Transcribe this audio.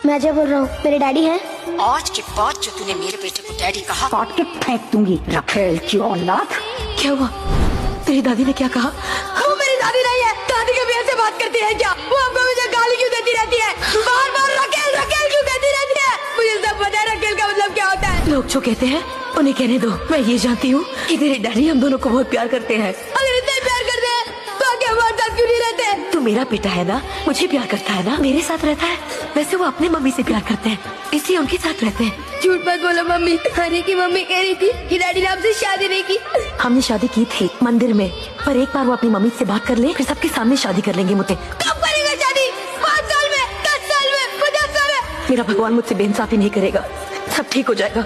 मैं जब बोल रहा हूँ मेरे डैडी हैं। आज के बाद जो तूने मेरे बेटे को डैडी कहा काट के फेंक दूंगी रखेल की औलाद। क्या हुआ? तेरी दादी ने क्या कहा? वो मेरी दादी नहीं है। दादी के बेटे से बात करती है क्या? वो हमको मुझे गाली क्यों देती रहती है? बार बार रकेल रकेल क्यों कहती रहती है? मुझे सब पता है रकेल का मतलब क्या होता है। लोग जो कहते हैं उन्हें कहने दो। मैं ये जानती हूँ कि तेरे डैडी हम दोनों को बहुत प्यार करते हैं। अगर इतना प्यार करते हैं तो आगे हमारे साथ क्यों नहीं रहते? तू मेरा बेटा है ना, मुझे प्यार करता है ना, मेरे साथ रहता है। वैसे वो अपने मम्मी से प्यार करते हैं, इसलिए उनके साथ रहते हैं। झूठ मत बोलो मम्मी। हनी की मम्मी कह रही थी कि डैडी ने हमसे शादी नहीं की। हमने शादी की थी मंदिर में, पर एक बार वो अपनी मम्मी से बात कर ले, फिर सबके सामने शादी कर लेंगे मुझे। कब करेगा शादी? 5 साल में, 10 साल में, 50 साल में? मेरा भगवान मुझसे बेइंसाफी नहीं करेगा, सब ठीक हो जाएगा।